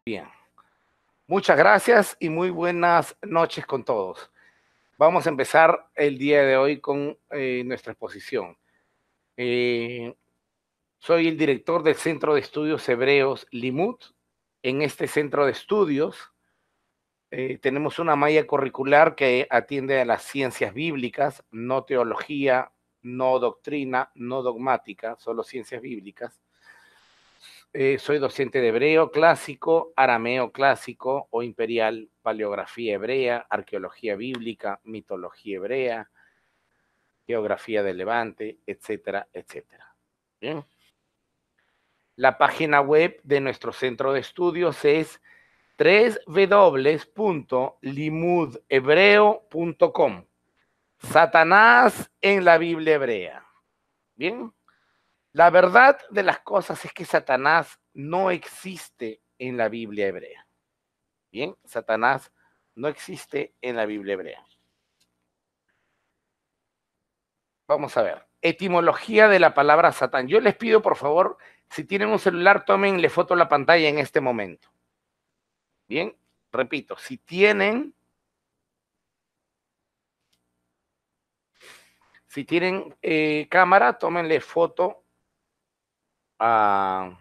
Bien, muchas gracias y muy buenas noches con todos. Vamos a empezar el día de hoy con nuestra exposición. Soy el director del Centro de Estudios Hebreos Limud. En este centro de estudios tenemos una malla curricular que atiende a las ciencias bíblicas, no teología, no doctrina, no dogmática, solo ciencias bíblicas. Soy docente de hebreo clásico, arameo clásico o imperial, paleografía hebrea, arqueología bíblica, mitología hebrea, geografía del Levante, etcétera, etcétera. Bien. La página web de nuestro centro de estudios es www.limudhebreo.com. Satanás en la Biblia hebrea. Bien. La verdad de las cosas es que Satanás no existe en la Biblia hebrea. Bien, Satanás no existe en la Biblia hebrea. Vamos a ver. Etimología de la palabra Satán. Yo les pido, por favor, si tienen un celular, tómenle foto a la pantalla en este momento. Bien, repito, si tienen cámara, tómenle foto a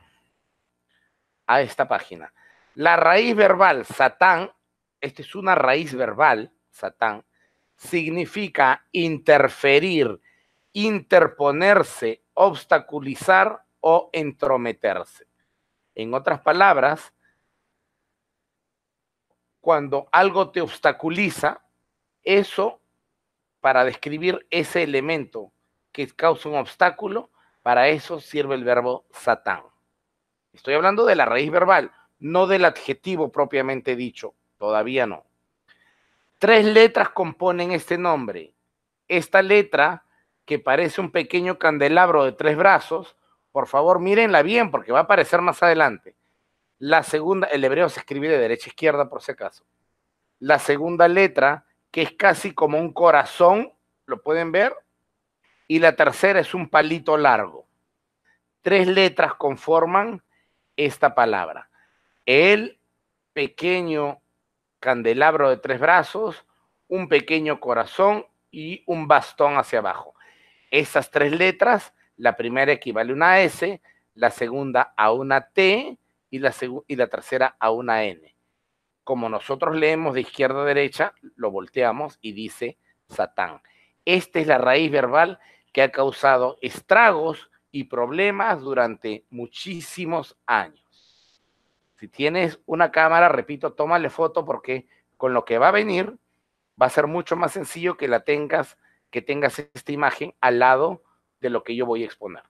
esta página. La raíz verbal Satán, esta es una raíz verbal, Satán, significa interferir, interponerse, obstaculizar o entrometerse. En otras palabras, cuando algo te obstaculiza, eso, para describir ese elemento que causa un obstáculo, para eso sirve el verbo Satán. Estoy hablando de la raíz verbal, no del adjetivo propiamente dicho, todavía no. 3 letras componen este nombre. Esta letra, que parece un pequeño candelabro de 3 brazos, por favor mírenla bien porque va a aparecer más adelante. La segunda, el hebreo se escribe de derecha a izquierda por si acaso. La segunda letra, que es casi como un corazón, ¿lo pueden ver? Y la tercera es un palito largo. 3 letras conforman esta palabra. El pequeño candelabro de 3 brazos, un pequeño corazón y un bastón hacia abajo. Esas 3 letras, la primera equivale a una S, la segunda a una T y la tercera a una N. Como nosotros leemos de izquierda a derecha, lo volteamos y dice Satán. Esta es la raíz verbal que ha causado estragos y problemas durante muchísimos años. Si tienes una cámara, repito, tómale foto porque con lo que va a venir va a ser mucho más sencillo que tengas esta imagen al lado de lo que yo voy a exponer.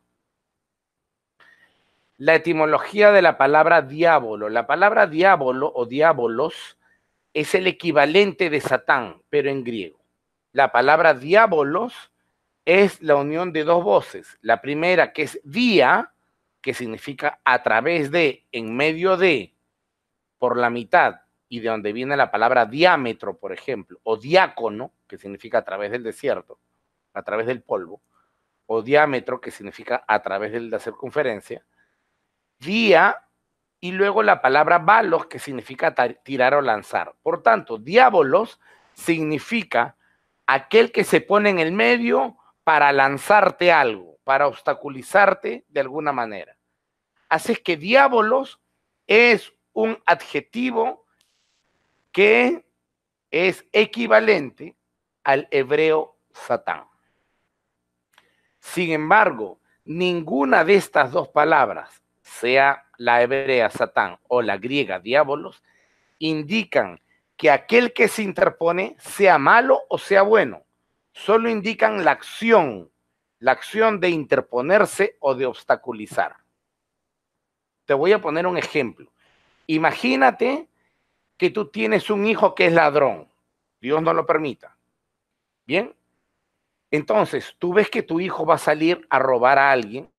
La etimología de la palabra diablo. La palabra diablo o diabolos es el equivalente de Satán, pero en griego. La palabra diabolos es la unión de 2 voces. La primera, que es dia, que significa a través de, en medio de, por la mitad, y de donde viene la palabra diámetro, por ejemplo, o diácono, que significa a través del desierto, a través del polvo, o diámetro, que significa a través de la circunferencia, día, y luego la palabra balos, que significa tirar o lanzar. Por tanto, diabolos significa aquel que se pone en el medio para lanzarte algo, para obstaculizarte de alguna manera. Así es que diabolos es un adjetivo que es equivalente al hebreo Satán. Sin embargo, ninguna de estas 2 palabras, sea la hebrea Satán o la griega diabolos, indican que aquel que se interpone sea malo o sea bueno. Solo indican la acción de interponerse o de obstaculizar. Te voy a poner un ejemplo. Imagínate que tú tienes un hijo que es ladrón. Dios no lo permita. Bien. Entonces, tú ves que tu hijo va a salir a robar a alguien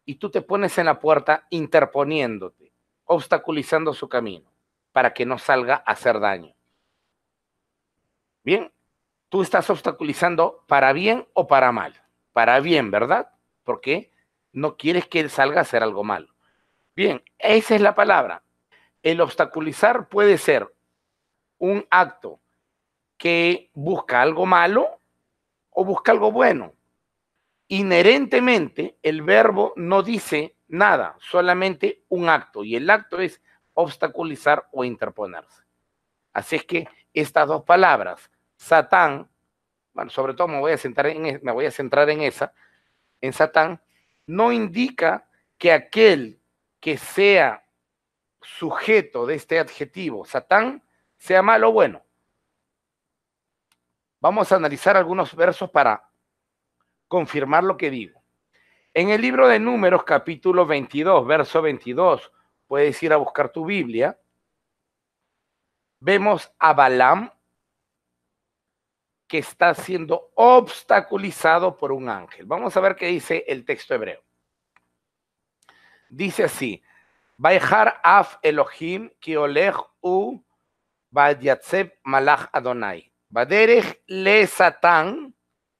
y tú te pones en la puerta interponiéndote, obstaculizando su camino para que no salga a hacer daño. Bien, tú estás obstaculizando para bien o para mal. Para bien, ¿verdad? Porque no quieres que él salga a hacer algo malo. Bien, esa es la palabra. El obstaculizar puede ser un acto que busca algo malo o busca algo bueno. Inherentemente, el verbo no dice nada, solamente un acto, y el acto es obstaculizar o interponerse. Así es que estas dos palabras, Satán, bueno, sobre todo me voy a centrar en esa, en Satán, no indica que aquel que sea sujeto de este adjetivo, Satán, sea malo o bueno. Vamos a analizar algunos versos para confirmar lo que digo. En el libro de Números, capítulo 22, verso 22, puedes ir a buscar tu Biblia, vemos a Balaam que está siendo obstaculizado por un ángel. Vamos a ver qué dice el texto hebreo. Dice así, Vayjar af Elohim ki olech u vayatzeb malach Adonai. Baderech le Satán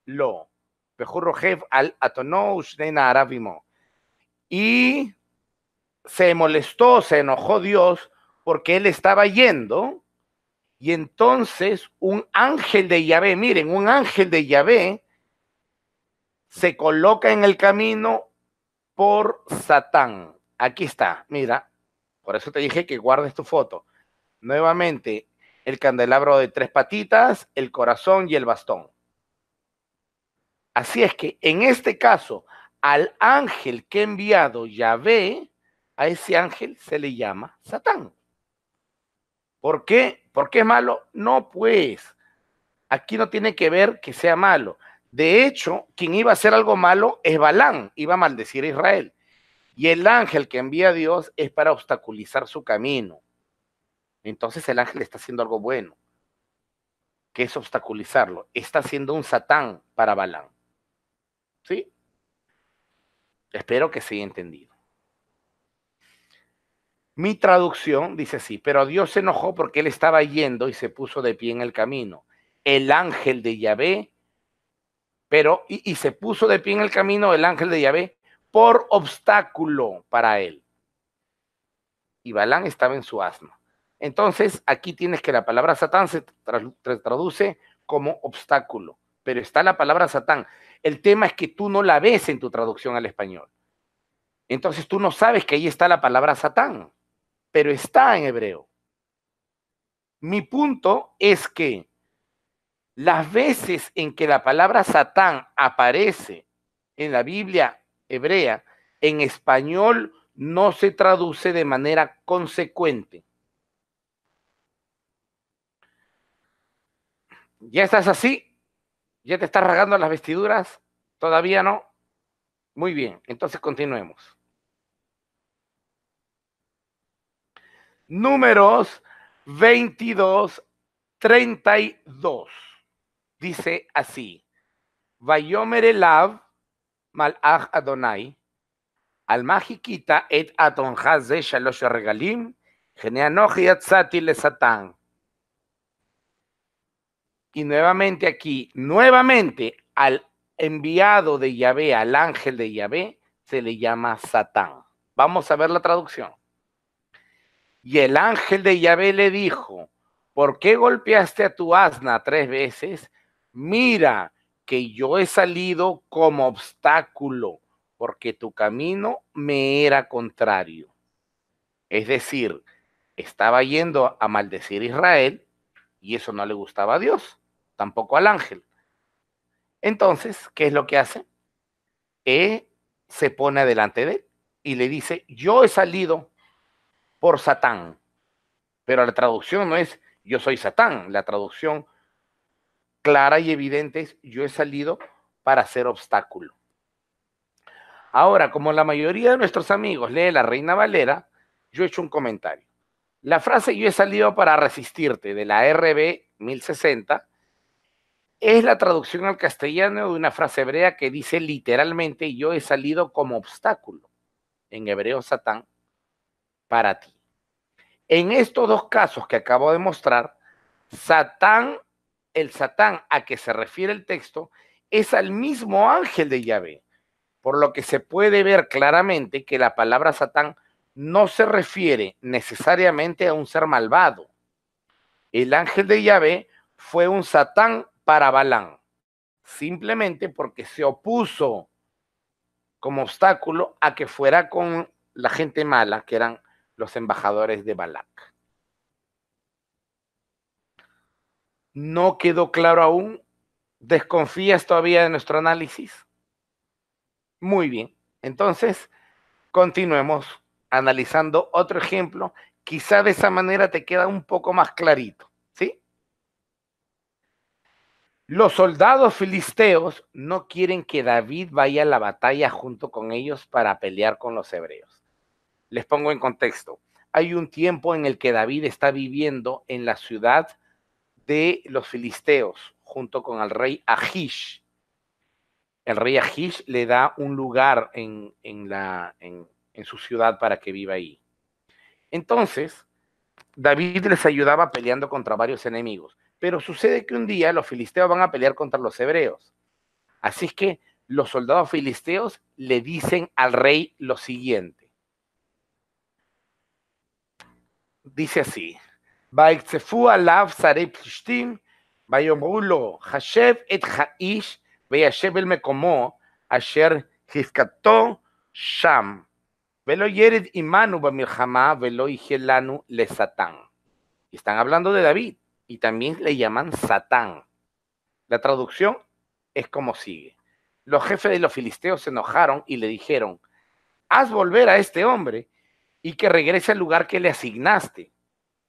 lo. Bejurrojev al atono ushnena arabimo. Y se molestó, se enojó Dios porque él estaba yendo y entonces un ángel de Yahvé, miren, un ángel de Yahvé se coloca en el camino por Satán. Aquí está, mira, por eso te dije que guardes tu foto. Nuevamente, el candelabro de 3 patitas, el corazón y el bastón. Así es que en este caso, al ángel que ha enviado Yahvé, a ese ángel se le llama Satán. ¿Por qué? ¿Por qué es malo? No, pues, aquí no tiene que ver que sea malo. De hecho, quien iba a hacer algo malo es Balán, iba a maldecir a Israel. Y el ángel que envía a Dios es para obstaculizar su camino. Entonces el ángel está haciendo algo bueno, que es obstaculizarlo. Está haciendo un Satán para Balán. ¿Sí? Espero que se haya entendido. Mi traducción dice así, pero Dios se enojó porque él estaba yendo y se puso de pie en el camino. El ángel de Yahvé, y se puso de pie en el camino el ángel de Yahvé por obstáculo para él. Y Balán estaba en su asno. Entonces, aquí tienes que la palabra Satán se traduce como obstáculo, pero está la palabra Satán. El tema es que tú no la ves en tu traducción al español. Entonces tú no sabes que ahí está la palabra Satán, pero está en hebreo. Mi punto es que las veces en que la palabra Satán aparece en la Biblia hebrea, en español no se traduce de manera consecuente. ¿Ya estás así? ¿Ya te estás rasgando las vestiduras? ¿Todavía no? Muy bien, entonces continuemos. Números 22, 32. Dice así, Vayomer elav malach Adonai, al majikita et atonjaz de shalosh regalim, geneanoch yatzati le Satán. Y nuevamente aquí, nuevamente al enviado de Yahvé, al ángel de Yahvé, se le llama Satán. Vamos a ver la traducción. Y el ángel de Yahvé le dijo, ¿por qué golpeaste a tu asna 3 veces? Mira que yo he salido como obstáculo, porque tu camino me era contrario. Es decir, estaba yendo a maldecir a Israel y eso no le gustaba a Dios, tampoco al ángel. Entonces, ¿qué es lo que hace? Se pone delante de él y le dice, yo he salido por Satán. Pero la traducción no es yo soy Satán, la traducción clara y evidente es yo he salido para hacer obstáculo. Ahora, como la mayoría de nuestros amigos lee la Reina Valera, yo he hecho un comentario. La frase yo he salido para resistirte de la RB 1060 es la traducción al castellano de una frase hebrea que dice literalmente yo he salido como obstáculo, en hebreo Satán, para ti. En estos dos casos que acabo de mostrar, Satán, el Satán a que se refiere el texto, es al mismo ángel de Yahvé, por lo que se puede ver claramente que la palabra Satán no se refiere necesariamente a un ser malvado. El ángel de Yahvé fue un Satán para Balaam, simplemente porque se opuso como obstáculo a que fuera con la gente mala, que eran los embajadores de Balac. ¿No quedó claro aún? ¿Desconfías todavía de nuestro análisis? Muy bien. Entonces, continuemos analizando otro ejemplo. Quizá de esa manera te queda un poco más clarito, ¿sí? Los soldados filisteos no quieren que David vaya a la batalla junto con ellos para pelear con los hebreos. Les pongo en contexto. Hay un tiempo en el que David está viviendo en la ciudad de los filisteos junto con el rey Ahish. El rey Ahish le da un lugar en su ciudad para que viva ahí. Entonces, David les ayudaba peleando contra varios enemigos. Pero sucede que un día los filisteos van a pelear contra los hebreos. Así es que los soldados filisteos le dicen al rey lo siguiente. Dice así: ויקצפו עליו שרי פלישתים, ויאמרו לו, חשב את האיש, וישב אל מקומו, אשר הפקדתו שם, ולא ירד עמנו במלחמה, ולא יהיה לנו לשטן. Están hablando de David, y también le llaman Satán. La traducción es como sigue. Los jefes de los filisteos se enojaron y le dijeron, haz volver a este hombre y que regrese al lugar que le asignaste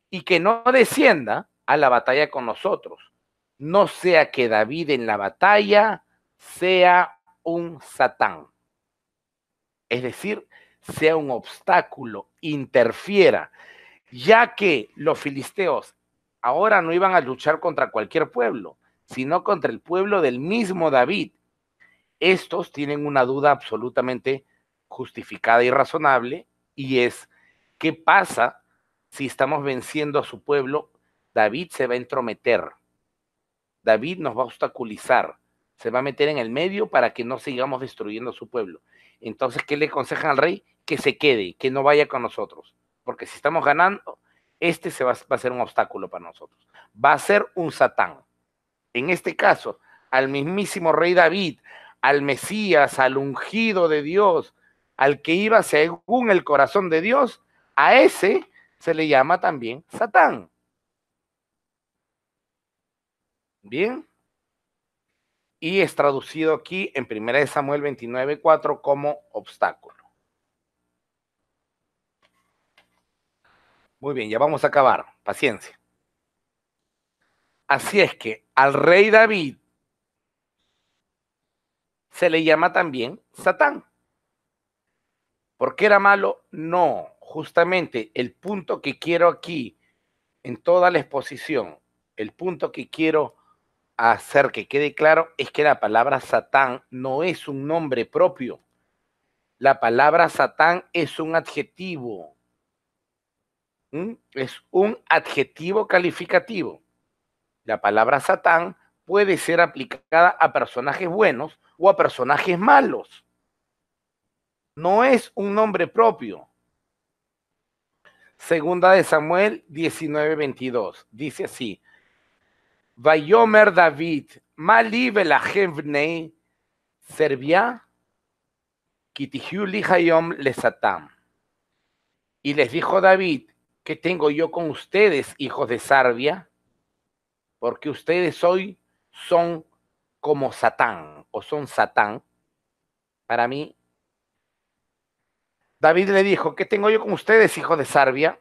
y que no descienda a la batalla con nosotros. No sea que David en la batalla sea un Satán. Es decir, sea un obstáculo, interfiera, ya que los filisteos ahora no iban a luchar contra cualquier pueblo, sino contra el pueblo del mismo David. Estos tienen una duda absolutamente justificada y razonable, y es, ¿qué pasa si estamos venciendo a su pueblo? David se va a entrometer, David nos va a obstaculizar, se va a meter en el medio para que no sigamos destruyendo a su pueblo. Entonces, ¿qué le aconsejan al rey? Que se quede, que no vaya con nosotros, porque si estamos ganando, este va a ser un obstáculo para nosotros. Va a ser un Satán. En este caso, al mismísimo rey David, al Mesías, al ungido de Dios, al que iba según el corazón de Dios, a ese se le llama también Satán. Bien. Y es traducido aquí en 1 Samuel 29:4 como obstáculo. Muy bien, ya vamos a acabar. Paciencia. Así es que al rey David se le llama también Satán. ¿Por qué era malo? No, justamente el punto que quiero aquí en toda la exposición, el punto que quiero hacer que quede claro es que la palabra Satán no es un nombre propio. La palabra Satán es un adjetivo. Es un adjetivo calificativo. La palabra Satán puede ser aplicada a personajes buenos o a personajes malos. No es un nombre propio. Segunda de Samuel 19:22. Dice así: Vayomer David, Mali velachem bnei Serbia, kitihiu li hayom le Satán. Y les dijo David, ¿qué tengo yo con ustedes, hijos de Sarbia? Porque ustedes hoy son como Satán, o son Satán. Para mí, David le dijo, ¿qué tengo yo con ustedes, hijos de Sarbia?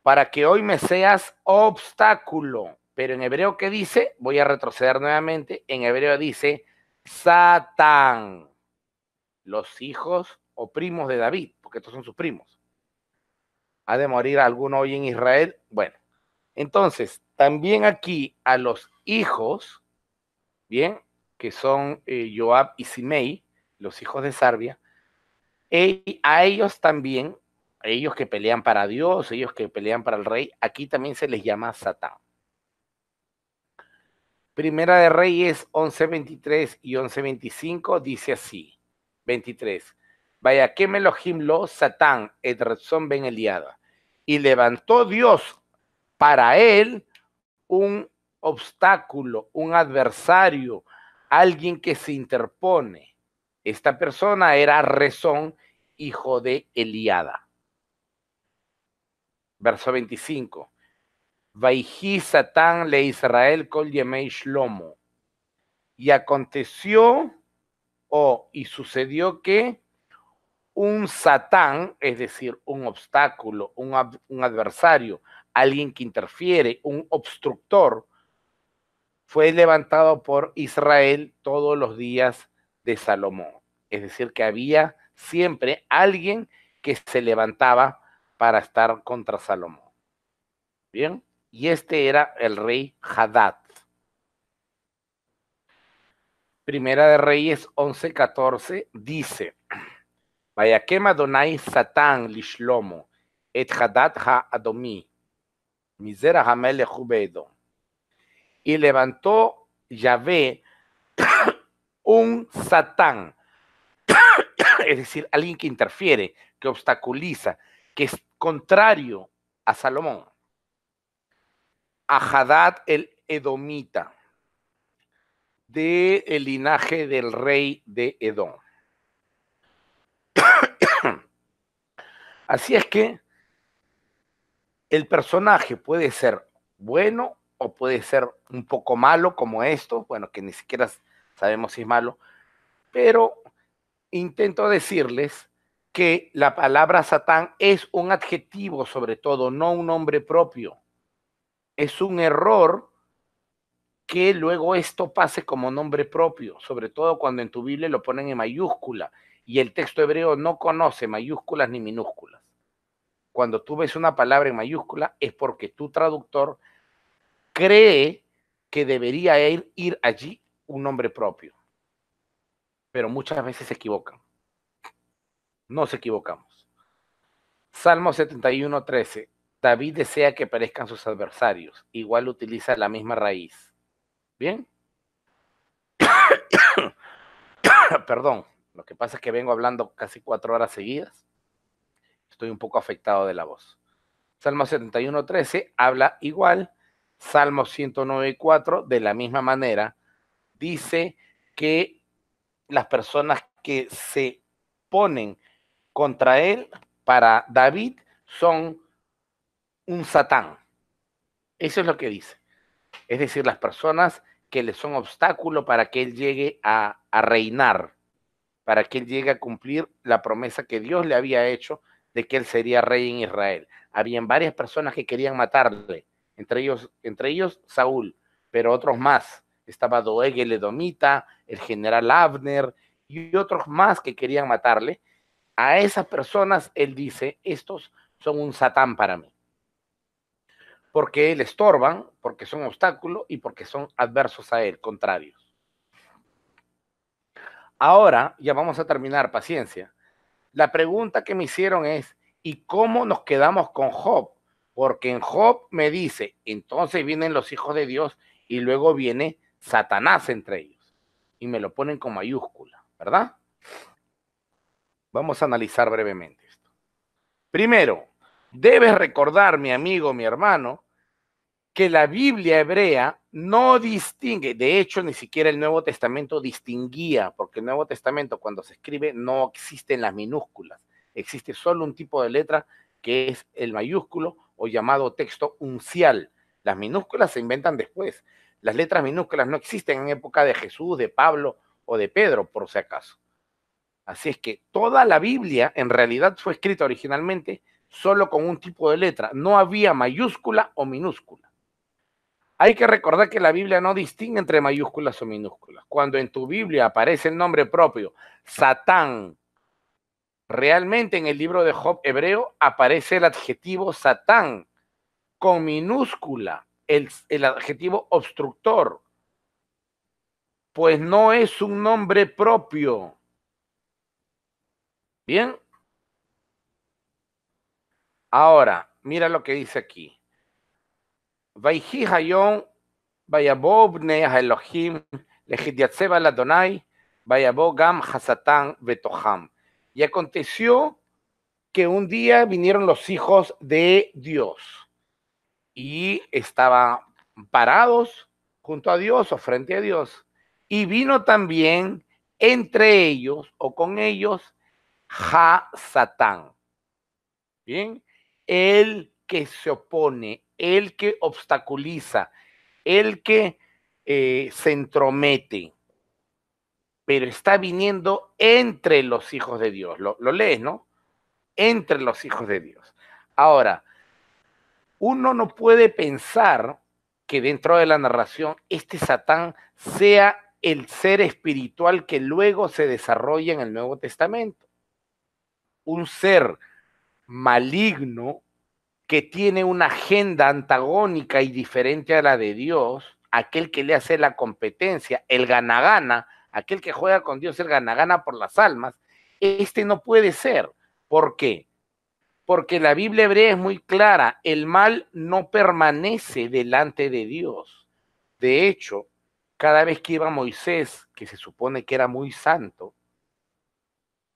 Para que hoy me seas obstáculo. Pero en hebreo, ¿qué dice? Voy a retroceder nuevamente. En hebreo dice Satán. Los hijos o primos de David, porque estos son sus primos. ¿Ha de morir alguno hoy en Israel? Bueno, entonces, también aquí a los hijos, bien, que son Joab y Simei, los hijos de Sarbia, a ellos también, a ellos que pelean para Dios, ellos que pelean para el rey, aquí también se les llama Satán. Primera de Reyes 11:23 y 11:25 dice así, 23. Vaya que Elohim lo Satán, et Retzon ben Eliada. Y levantó Dios para él un obstáculo, un adversario, alguien que se interpone. Esta persona era Rezón, hijo de Eliada. Verso 25. Vaijí Satán le Israel kol yemei Shlomo. Y aconteció, y sucedió que un Satán, es decir, un obstáculo, un adversario, alguien que interfiere, un obstructor, fue levantado por Israel todos los días de Salomón. Es decir, que había siempre alguien que se levantaba para estar contra Salomón. Bien, y este era el rey Hadad. Primera de Reyes 11:14 dice: Vayakem Adonai Satán lishlomo et Hadad ha-adomi mizera hamelech beedom. Y levantó Yahvé un Satán, es decir, alguien que interfiere, que obstaculiza, que es contrario a Salomón, a Hadad el Edomita, del linaje del rey de Edom. Así es que el personaje puede ser bueno o puede ser un poco malo, como esto, bueno, que ni siquiera sabemos si es malo, pero intento decirles que la palabra Satán es un adjetivo sobre todo, no un nombre propio. Es un error que luego esto pase como nombre propio, sobre todo cuando en tu Biblia lo ponen en mayúscula y el texto hebreo no conoce mayúsculas ni minúsculas. Cuando tú ves una palabra en mayúscula es porque tu traductor cree que debería ir allí un nombre propio, pero muchas veces se equivocan. Nos equivocamos. Salmo 71:13. David desea que perezcan sus adversarios. Igual utiliza la misma raíz. ¿Bien? Perdón, lo que pasa es que vengo hablando casi 4 horas seguidas. Estoy un poco afectado de la voz. Salmo 71:13 habla igual. Salmo 109:4 de la misma manera dice que las personas que se ponen contra él para David son un Satán. Eso es lo que dice. Es decir, las personas que le son obstáculo para que él llegue a reinar, para que él llegue a cumplir la promesa que Dios le había hecho de que él sería rey en Israel. Habían varias personas que querían matarle, entre ellos Saúl, pero otros más. Estaba Doeg el Edomita, el general Abner y otros más que querían matarle. A esas personas él dice, estos son un Satán para mí. Porque le estorban, porque son obstáculos y porque son adversos a él, contrarios. Ahora, ya vamos a terminar, paciencia. La pregunta que me hicieron es, ¿y cómo nos quedamos con Job? Porque en Job me dice, entonces vienen los hijos de Dios y luego viene Satanás entre ellos. Y me lo ponen con mayúscula, ¿verdad? Vamos a analizar brevemente esto. Primero, debes recordar, mi amigo, mi hermano, que la Biblia hebrea no distingue, de hecho ni siquiera el Nuevo Testamento distinguía, porque el Nuevo Testamento cuando se escribe no existen las minúsculas, existe solo un tipo de letra que es el mayúsculo o llamado texto uncial. Las minúsculas se inventan después. Las letras minúsculas no existen en época de Jesús, de Pablo o de Pedro, por si acaso. Así es que toda la Biblia en realidad fue escrita originalmente solo con un tipo de letra. No había mayúscula o minúscula. Hay que recordar que la Biblia no distingue entre mayúsculas o minúsculas. Cuando en tu Biblia aparece el nombre propio, Satán, realmente en el libro de Job hebreo aparece el adjetivo Satán con minúscula, el adjetivo obstructor, pues no es un nombre propio. Bien. Ahora, mira lo que dice aquí. Vayhi hayom vayabo bnei Elohim lehityatzeb al Adonai vayabo gam hasatán betoham. Y aconteció que un día vinieron los hijos de Dios y estaban parados junto a Dios o frente a Dios. Y vino también entre ellos o con ellos Satán. Bien, el que se opone, el que obstaculiza, el que se entromete, pero está viniendo entre los hijos de Dios. Lo lees, ¿no? Entre los hijos de Dios. Ahora, uno no puede pensar que dentro de la narración este Satán sea el ser espiritual que luego se desarrolla en el Nuevo Testamento. Un ser maligno que tiene una agenda antagónica y diferente a la de Dios, aquel que le hace la competencia, el gana-gana, aquel que juega con Dios, el gana-gana por las almas, este no puede ser. ¿Por qué? Porque la Biblia hebrea es muy clara, el mal no permanece delante de Dios. De hecho, cada vez que iba Moisés, que se supone que era muy santo,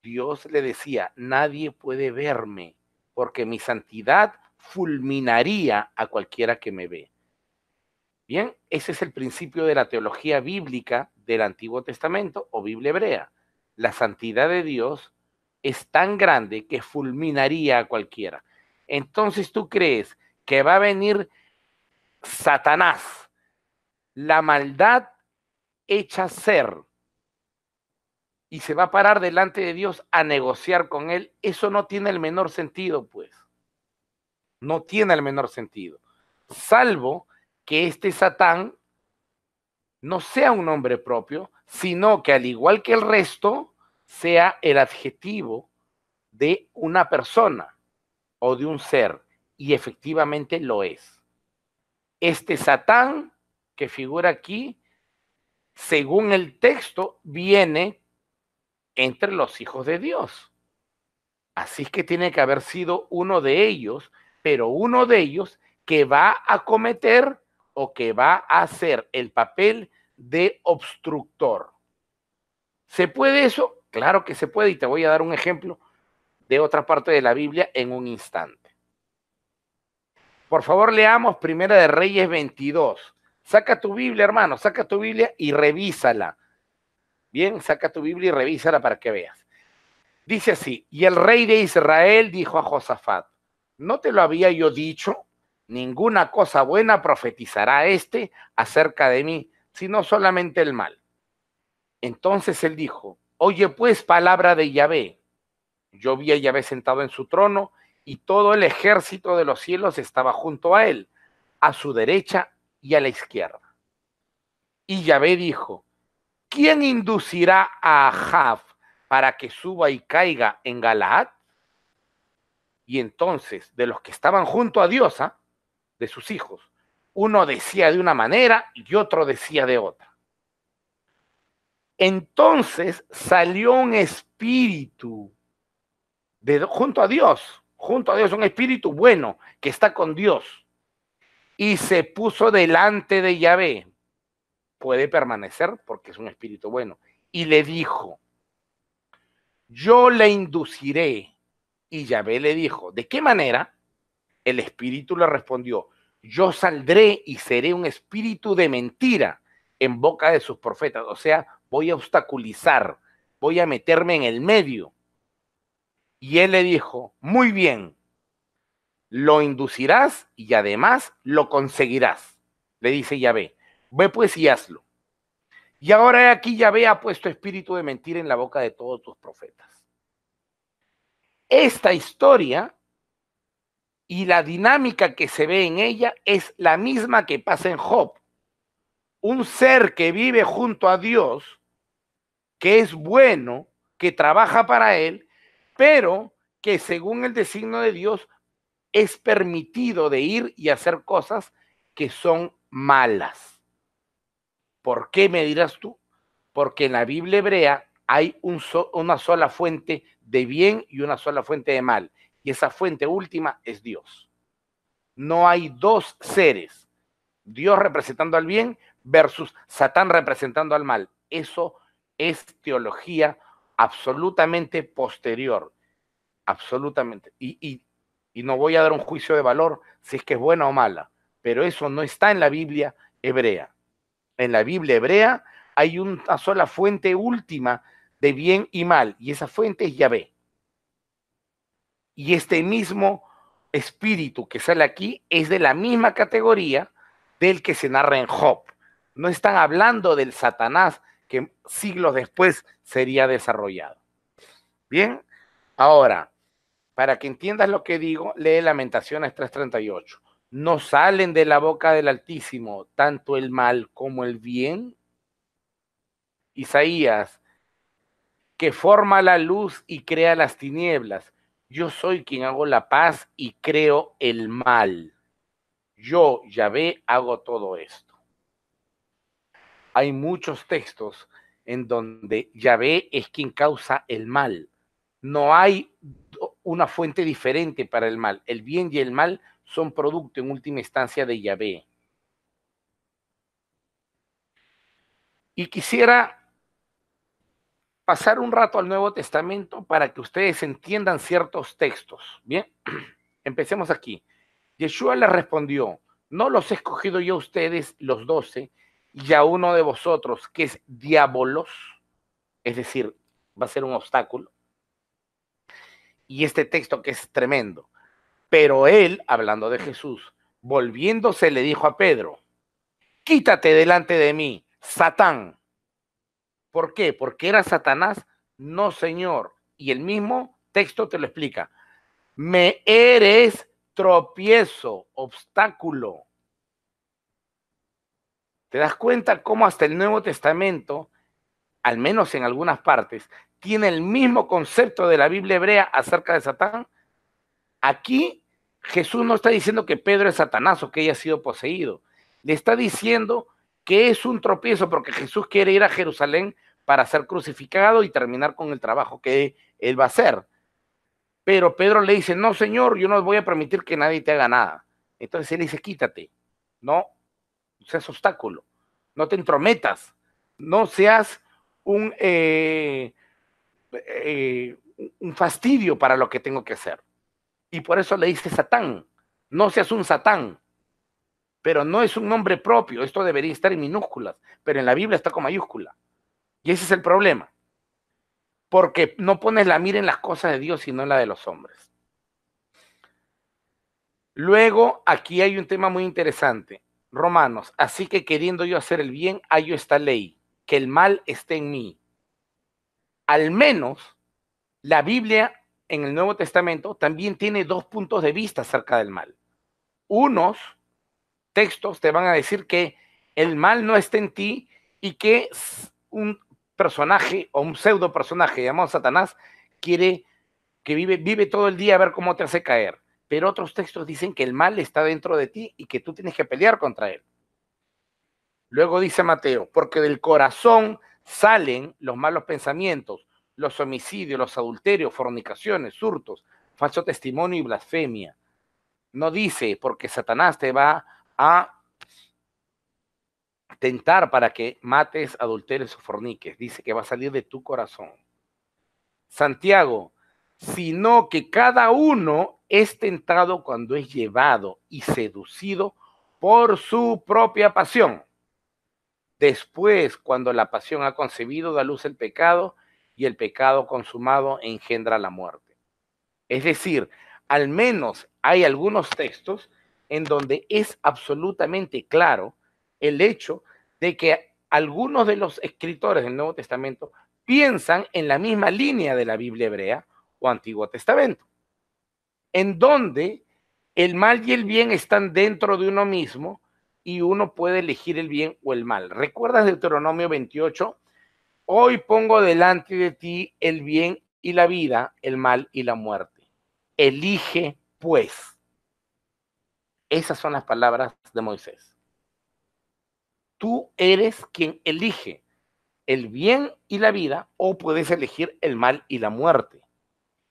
Dios le decía, nadie puede verme, porque mi santidad fulminaría a cualquiera que me ve. Bien, ese es el principio de la teología bíblica del Antiguo Testamento o Biblia hebrea. La santidad de Dios es tan grande que fulminaría a cualquiera. Entonces tú crees que va a venir Satanás, la maldad hecha ser, y se va a parar delante de Dios a negociar con él. Eso no tiene el menor sentido, pues. No tiene el menor sentido. Salvo que este Satán no sea un nombre propio, sino que al igual que el resto, sea el adjetivo de una persona o de un ser, y efectivamente lo es. Este Satán que figura aquí, según el texto, viene entre los hijos de Dios. Así es que tiene que haber sido uno de ellos, pero uno de ellos que va a cometer o que va a hacer el papel de obstructor. ¿Se puede eso? Claro que se puede, y te voy a dar un ejemplo de otra parte de la Biblia en un instante. Por favor, leamos Primera de Reyes 22. Saca tu Biblia, hermano, saca tu Biblia y revísala. Bien, saca tu Biblia y revísala para que veas. Dice así, y el rey de Israel dijo a Josafat, ¿no te lo había yo dicho? Ninguna cosa buena profetizará este acerca de mí, sino solamente el mal. Entonces él dijo, oye pues palabra de Yahvé. Yo vi a Yahvé sentado en su trono y todo el ejército de los cielos estaba junto a él, a su derecha y a la izquierda. Y Yahvé dijo, ¿quién inducirá a Ahab para que suba y caiga en Galaad? Y entonces, de los que estaban junto a Dios, de sus hijos, uno decía de una manera y otro decía de otra. Entonces salió un espíritu junto a Dios, un espíritu bueno que está con Dios, y se puso delante de Yahvé. Puede permanecer porque es un espíritu bueno. Y le dijo, yo le induciré. Y Yahvé le dijo, ¿de qué manera? El espíritu le respondió, yo saldré y seré un espíritu de mentira en boca de sus profetas. O sea, voy a obstaculizar, voy a meterme en el medio. Y él le dijo, muy bien, lo inducirás y además lo conseguirás. Le dice Yahvé, ve pues y hazlo. Y ahora aquí Yahvé ha puesto espíritu de mentira en la boca de todos tus profetas. Esta historia y la dinámica que se ve en ella es la misma que pasa en Job. Un ser que vive junto a Dios, que es bueno, que trabaja para él, pero que según el designio de Dios es permitido de ir y hacer cosas que son malas. ¿Por qué me dirás tú? Porque en la Biblia hebrea hay una sola fuente de bien y una sola fuente de mal. Y esa fuente última es Dios. No hay dos seres, Dios representando al bien versus Satán representando al mal. Eso es teología absolutamente posterior, absolutamente. Y no voy a dar un juicio de valor si es que es buena o mala, pero eso no está en la Biblia hebrea. En la Biblia hebrea hay una sola fuente última de bien y mal, y esa fuente es Yahvé. Y este mismo espíritu que sale aquí es de la misma categoría del que se narra en Job. No están hablando del Satanás que siglos después sería desarrollado. Bien, ahora, para que entiendas lo que digo, lee Lamentaciones 3:38. ¿No salen de la boca del Altísimo tanto el mal como el bien? Isaías, que forma la luz y crea las tinieblas. Yo soy quien hago la paz y creo el mal. Yo, Yahvé, hago todo esto. Hay muchos textos en donde Yahvé es quien causa el mal. No hay una fuente diferente para el mal. El bien y el mal son producto en última instancia de Yahvé. Y quisiera pasar un rato al Nuevo Testamento para que ustedes entiendan ciertos textos. Bien, empecemos aquí. Yeshua le respondió, no los he escogido yo a ustedes, los 12, y a uno de vosotros, que es diabolos, es decir, va a ser un obstáculo. Y este texto que es tremendo. Pero él, hablando de Jesús, volviéndose le dijo a Pedro, quítate delante de mí, Satán. ¿Por qué? Porque era Satanás, no Señor. Y el mismo texto te lo explica. Me eres tropiezo, obstáculo. ¿Te das cuenta cómo hasta el Nuevo Testamento, al menos en algunas partes, tiene el mismo concepto de la Biblia hebrea acerca de Satán? Aquí Jesús no está diciendo que Pedro es Satanás o que haya sido poseído. Le está diciendo que es un tropiezo porque Jesús quiere ir a Jerusalén para ser crucificado y terminar con el trabajo que él va a hacer. Pero Pedro le dice, no, Señor, yo no voy a permitir que nadie te haga nada. Entonces él dice, quítate, no seas obstáculo, no te entrometas, no seas un, un fastidio para lo que tengo que hacer. Y por eso le dice Satán, no seas un Satán, pero no es un nombre propio, esto debería estar en minúsculas, pero en la Biblia está con mayúscula. Y ese es el problema, porque no pones la mira en las cosas de Dios, sino en la de los hombres. Luego, aquí hay un tema muy interesante. Romanos, así que queriendo yo hacer el bien, hallo esta ley, que el mal esté en mí. Al menos la Biblia en el Nuevo Testamento también tiene dos puntos de vista acerca del mal. Unos textos te van a decir que el mal no está en ti y que un personaje o un pseudo personaje llamado Satanás quiere que vive todo el día a ver cómo te hace caer. Pero otros textos dicen que el mal está dentro de ti y que tú tienes que pelear contra él. Luego dice Mateo, porque del corazón salen los malos pensamientos, los homicidios, los adulterios, fornicaciones, hurtos, falso testimonio y blasfemia. No dice porque Satanás te va a tentar para que mates, adulteres o forniques. Dice que va a salir de tu corazón. Santiago, sino que cada uno es tentado cuando es llevado y seducido por su propia pasión. Después, cuando la pasión ha concebido, da luz el pecado y el pecado consumado engendra la muerte. Es decir, al menos hay algunos textos en donde es absolutamente claro el hecho de que algunos de los escritores del Nuevo Testamento piensan en la misma línea de la Biblia hebrea o Antiguo Testamento, en donde el mal y el bien están dentro de uno mismo y uno puede elegir el bien o el mal. ¿Recuerdas Deuteronomio 28? Hoy pongo delante de ti el bien y la vida, el mal y la muerte. Elige, pues. Esas son las palabras de Moisés. Tú eres quien elige el bien y la vida o puedes elegir el mal y la muerte.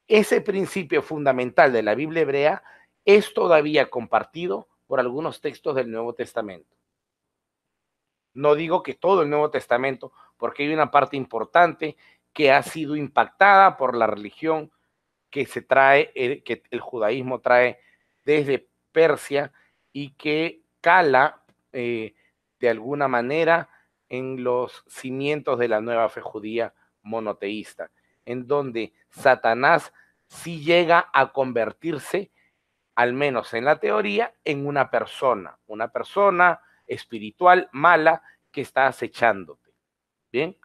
Ese principio fundamental de la Biblia hebrea es todavía compartido por algunos textos del Nuevo Testamento. No digo que todo el Nuevo Testamento, porque hay una parte importante que ha sido impactada por la religión que se trae, que el judaísmo trae desde Persia y que cala de alguna manera en los cimientos de la nueva fe judía monoteísta, en donde Satanás sí llega a convertirse, al menos en la teoría, en una persona espiritual mala que está acechándote. Bien.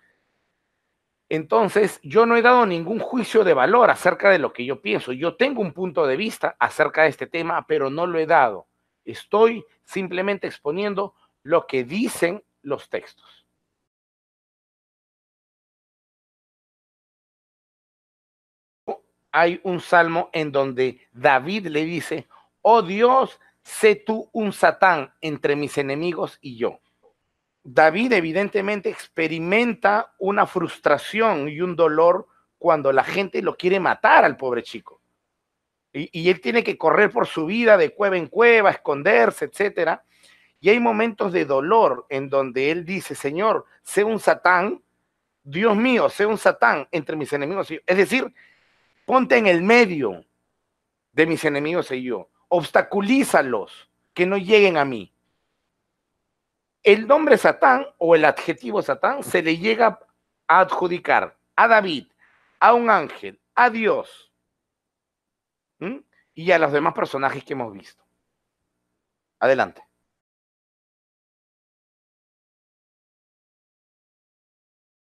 Entonces, yo no he dado ningún juicio de valor acerca de lo que yo pienso. Yo tengo un punto de vista acerca de este tema, pero no lo he dado. Estoy simplemente exponiendo lo que dicen los textos. Hay un salmo en donde David le dice: oh Dios, sé tú un Satán entre mis enemigos y yo. David evidentemente experimenta una frustración y un dolor cuando la gente lo quiere matar al pobre chico. Y él tiene que correr por su vida de cueva en cueva, esconderse, etcétera. Y hay momentos de dolor en donde él dice: Señor, sé un Satán, Dios mío, sé un Satán entre mis enemigos y yo. Es decir, ponte en el medio de mis enemigos y yo. Obstaculízalos, que no lleguen a mí. El nombre Satán o el adjetivo Satán se le llega a adjudicar a David, a un ángel, a Dios, ¿m? Y a los demás personajes que hemos visto. Adelante.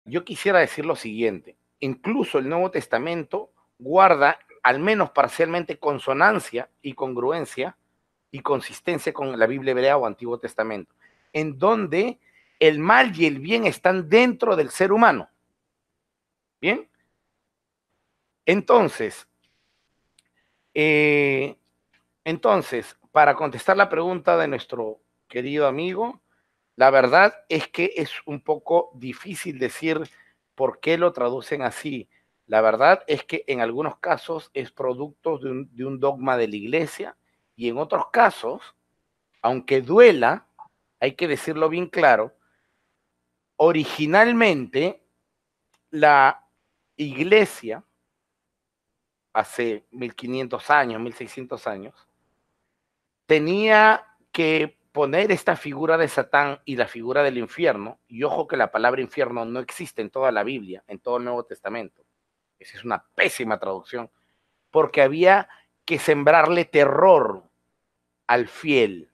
Yo quisiera decir lo siguiente: incluso el Nuevo Testamento guarda, al menos parcialmente, consonancia y congruencia y consistencia con la Biblia hebrea o Antiguo Testamento, en donde el mal y el bien están dentro del ser humano. Bien, entonces, eh, para contestar la pregunta de nuestro querido amigo, la verdad es que es un poco difícil decir por qué lo traducen así. La verdad es que en algunos casos es producto de un dogma de la iglesia, y en otros casos, aunque duela, hay que decirlo bien claro, originalmente la iglesia, hace 1500 años, 1600 años, tenía que poner esta figura de Satán y la figura del infierno, y ojo que la palabra infierno no existe en toda la Biblia, en todo el Nuevo Testamento. Esa es una pésima traducción, porque había que sembrarle terror al fiel.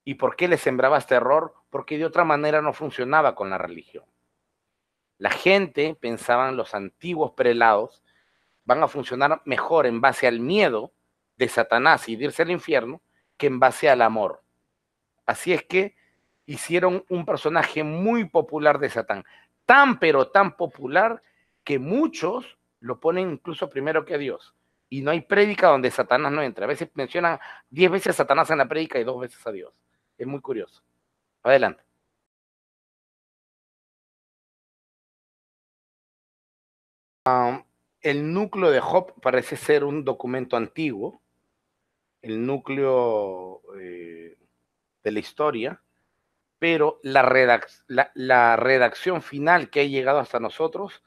¿Y por qué le sembrabas terror? Porque de otra manera no funcionaba con la religión. La gente, pensaban los antiguos prelados, van a funcionar mejor en base al miedo de Satanás y de irse al infierno que en base al amor. Así es que hicieron un personaje muy popular de Satán, tan pero tan popular que muchos lo ponen incluso primero que a Dios. Y no hay prédica donde Satanás no entra. A veces mencionan 10 veces a Satanás en la prédica y 2 veces a Dios. Es muy curioso. Adelante. El núcleo de Job parece ser un documento antiguo, el núcleo de la historia, pero la redacción final que ha llegado hasta nosotros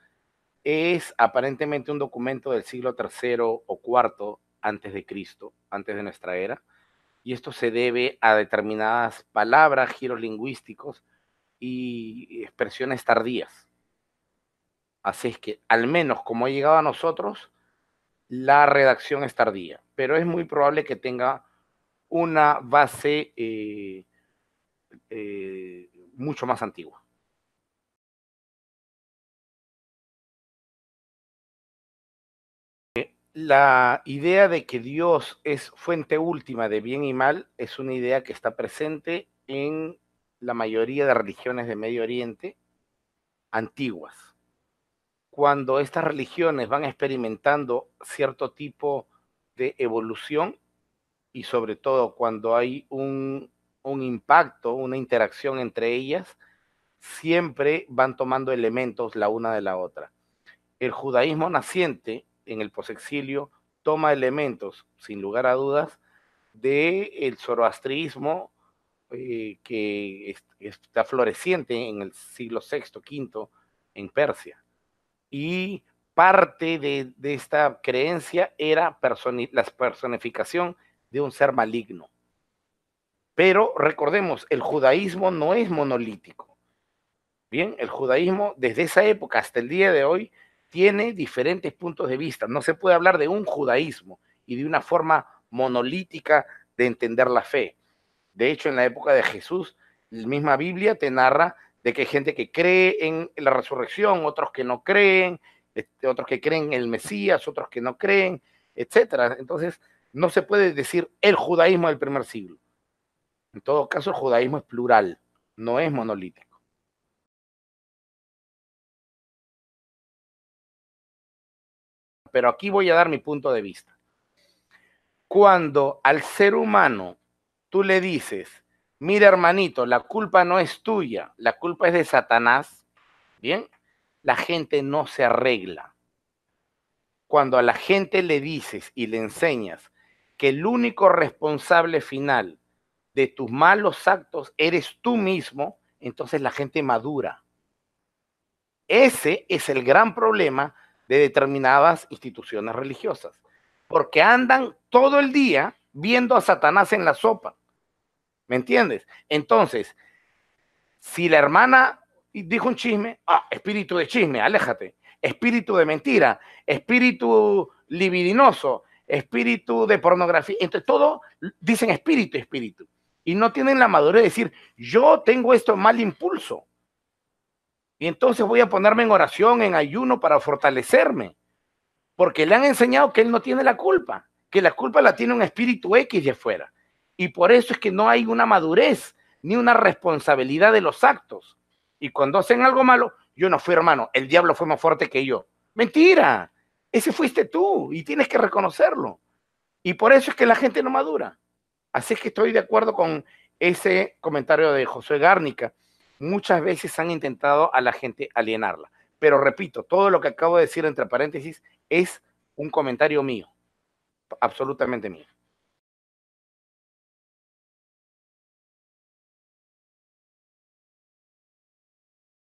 es aparentemente un documento del siglo tercero o cuarto antes de Cristo, antes de nuestra era, y esto se debe a determinadas palabras, giros lingüísticos y expresiones tardías. Así es que, al menos como ha llegado a nosotros, la redacción es tardía, pero es muy probable que tenga una base mucho más antigua. La idea de que Dios es fuente última de bien y mal es una idea que está presente en la mayoría de religiones de Medio Oriente antiguas. Cuando estas religiones van experimentando cierto tipo de evolución, y sobre todo cuando hay un impacto, una interacción entre ellas, siempre van tomando elementos la una de la otra. El judaísmo naciente en el posexilio toma elementos, sin lugar a dudas, del zoroastrismo, que está floreciente en el siglo VI, V en Persia. y parte de esta creencia era la personificación de un ser maligno. Pero recordemos, el judaísmo no es monolítico. Bien, el judaísmo desde esa época hasta el día de hoy tiene diferentes puntos de vista. No se puede hablar de un judaísmo y de una forma monolítica de entender la fe. De hecho, en la época de Jesús, la misma Biblia te narra de que hay gente que cree en la resurrección, otros que no creen, otros que creen en el Mesías, otros que no creen, etcétera. Entonces, no se puede decir el judaísmo del primer siglo. En todo caso, el judaísmo es plural, no es monolítico. Pero aquí voy a dar mi punto de vista. Cuando al ser humano tú le dices, mira hermanito, la culpa no es tuya, la culpa es de Satanás, ¿bien? La gente no se arregla. Cuando a la gente le dices y le enseñas que el único responsable final de tus malos actos eres tú mismo, entonces la gente madura. Ese es el gran problema de determinadas instituciones religiosas, porque andan todo el día viendo a Satanás en la sopa. ¿Me entiendes? Entonces, si la hermana dijo un chisme, espíritu de chisme, aléjate. Espíritu de mentira, espíritu libidinoso, espíritu de pornografía. Entonces, todo dicen espíritu, espíritu. Y no tienen la madurez de decir, yo tengo esto mal impulso. Y entonces voy a ponerme en oración, en ayuno para fortalecerme. Porque le han enseñado que él no tiene la culpa, que la culpa la tiene un espíritu X de afuera. Y por eso es que no hay una madurez ni una responsabilidad de los actos. Y cuando hacen algo malo, yo no fui hermano, el diablo fue más fuerte que yo. Mentira, ese fuiste tú y tienes que reconocerlo. Y por eso es que la gente no madura. Así es que estoy de acuerdo con ese comentario de José Gárnica. Muchas veces han intentado a la gente alienarla. Pero repito, todo lo que acabo de decir entre paréntesis es un comentario mío, absolutamente mío.